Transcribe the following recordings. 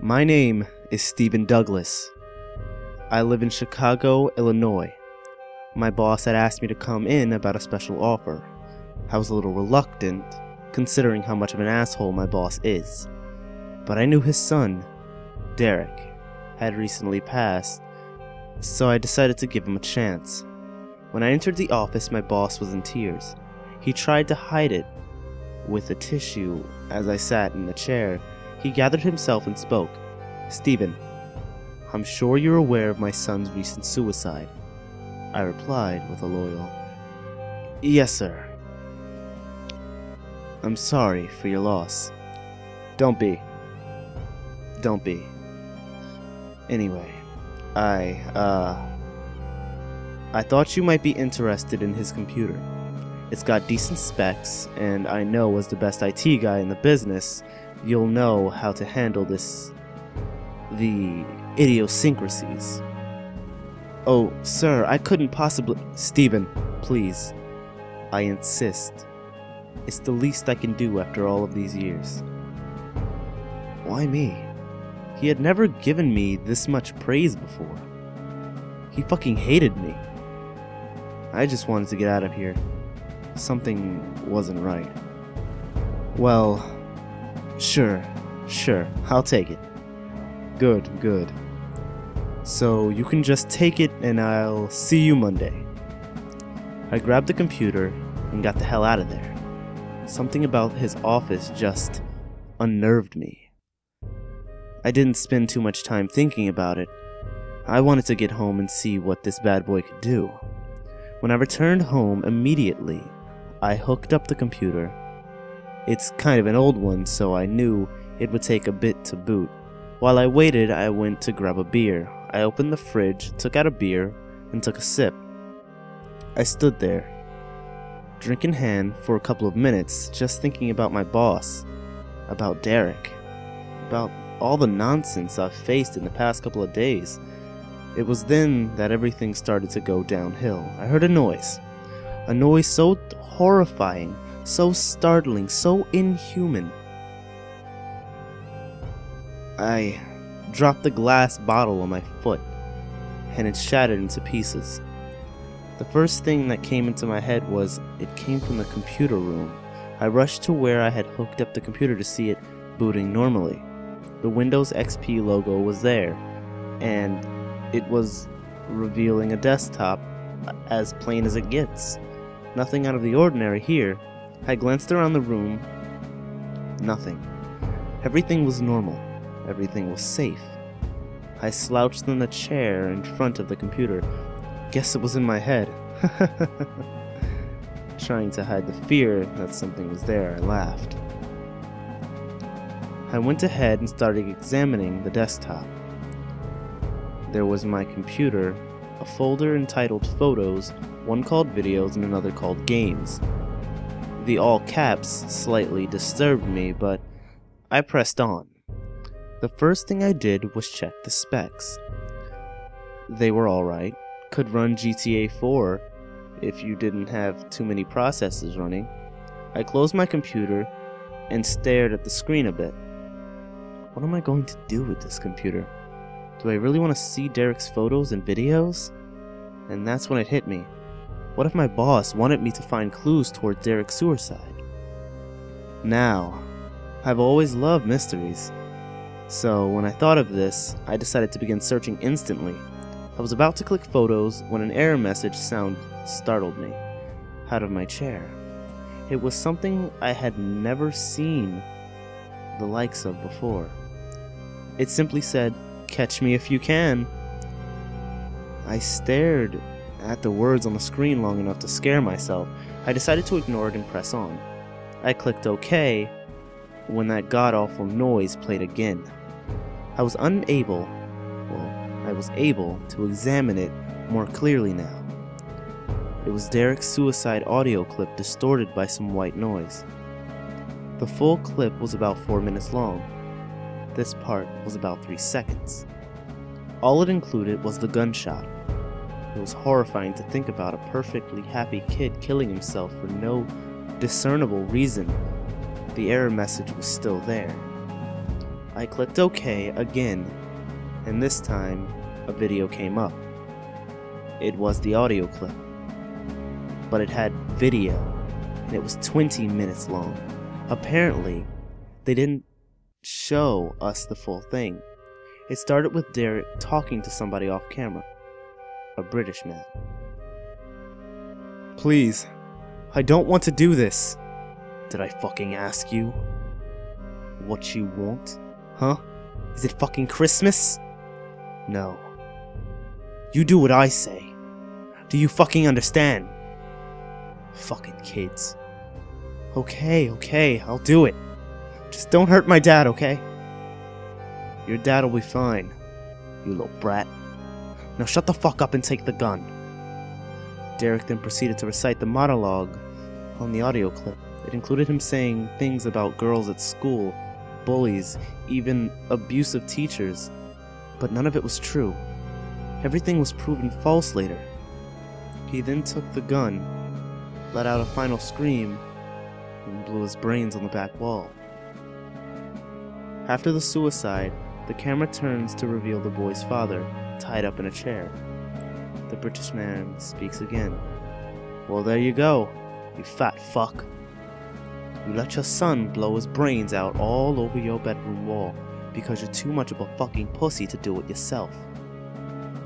My name is Stephen Douglas. I live in Chicago, Illinois. My boss had asked me to come in about a special offer. I was a little reluctant, considering how much of an asshole my boss is. But I knew his son, Derek, had recently passed, so I decided to give him a chance. When I entered the office, my boss was in tears. He tried to hide it with a tissue. As I sat in the chair, he gathered himself and spoke. "Stephen, I'm sure you're aware of my son's recent suicide." I replied with a loyal, "Yes, sir." "I'm sorry for your loss." Don't be. Anyway, I thought you might be interested in his computer. It's got decent specs, and I know as the best IT guy in the business, you'll know how to handle the idiosyncrasies. "Oh, sir, I couldn't possibly—" "Stephen, please. I insist. It's the least I can do after all of these years." Why me? He had never given me this much praise before. He fucking hated me. I just wanted to get out of here. Something wasn't right. "Well, sure, I'll take it." Good. So you can just take it and I'll see you Monday." I grabbed the computer and got the hell out of there. Something about his office just unnerved me. I didn't spend too much time thinking about it. I wanted to get home and see what this bad boy could do. When I returned home immediately, I hooked up the computer. It's kind of an old one, so I knew it would take a bit to boot. While I waited, I went to grab a beer. I opened the fridge, took out a beer, and took a sip. I stood there, drink in hand, for a couple of minutes, just thinking about my boss, about Derek, about all the nonsense I've faced in the past couple of days. It was then that everything started to go downhill. I heard a noise so horrifying, so startling, so inhuman. I dropped the glass bottle on my foot, and it shattered into pieces. The first thing that came into my head was it came from the computer room. I rushed to where I had hooked up the computer to see it booting normally. The Windows XP logo was there, and it was revealing a desktop as plain as it gets. Nothing out of the ordinary here. I glanced around the room. Nothing. Everything was normal. Everything was safe. I slouched in the chair in front of the computer. Guess it was in my head. Trying to hide the fear that something was there, I laughed. I went ahead and started examining the desktop. There was my computer, a folder entitled Photos, one called Videos, and another called Games. The all caps slightly disturbed me, but I pressed on. The first thing I did was check the specs. They were alright, could run GTA 4 if you didn't have too many processes running. I closed my computer and stared at the screen a bit. What am I going to do with this computer? Do I really want to see Derek's photos and videos? And that's when it hit me. What if my boss wanted me to find clues toward Derek's suicide? Now, I've always loved mysteries. So when I thought of this, I decided to begin searching instantly. I was about to click photos when an error message sound startled me out of my chair. It was something I had never seen the likes of before. It simply said, "Catch me if you can." I stared at the words on the screen long enough to scare myself. I decided to ignore it and press on. I clicked OK when that god-awful noise played again. I was able to examine it more clearly now. It was Derek's suicide audio clip distorted by some white noise. The full clip was about 4 minutes long. This part was about 3 seconds. All it included was the gunshot. It was horrifying to think about a perfectly happy kid killing himself for no discernible reason. The error message was still there. I clicked OK again, and this time a video came up. It was the audio clip, but it had video, and it was 20 minutes long. Apparently, they didn't show us the full thing. It started with Derek talking to somebody off camera, a British man. Please, I don't want to do this. Did I fucking ask you what you want? Huh? Is it fucking Christmas? No. You do what I say. Do you fucking understand? Fucking kids. Okay, I'll do it. Just don't hurt my dad, okay? Your dad'll be fine, you little brat. Now shut the fuck up and take the gun. Derek then proceeded to recite the monologue on the audio clip. It included him saying things about girls at school, bullies, even abusive teachers, but none of it was true. Everything was proven false later. He then took the gun, let out a final scream, and blew his brains on the back wall. After the suicide, the camera turns to reveal the boy's father, tied up in a chair. The British man speaks again. Well, there you go, you fat fuck. You let your son blow his brains out all over your bedroom wall because you're too much of a fucking pussy to do it yourself.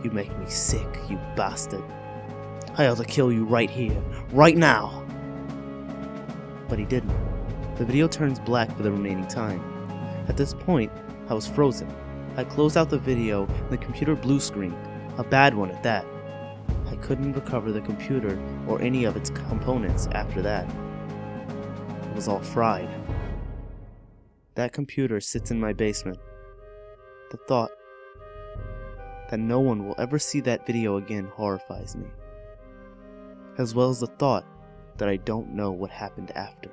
You make me sick, you bastard. I ought to kill you right here, right now. But he didn't. The video turns black for the remaining time. At this point, I was frozen. I closed out the video and the computer blue screened, a bad one at that. I couldn't recover the computer or any of its components after that. It was all fried. That computer sits in my basement. The thought that no one will ever see that video again horrifies me, as well as the thought that I don't know what happened after.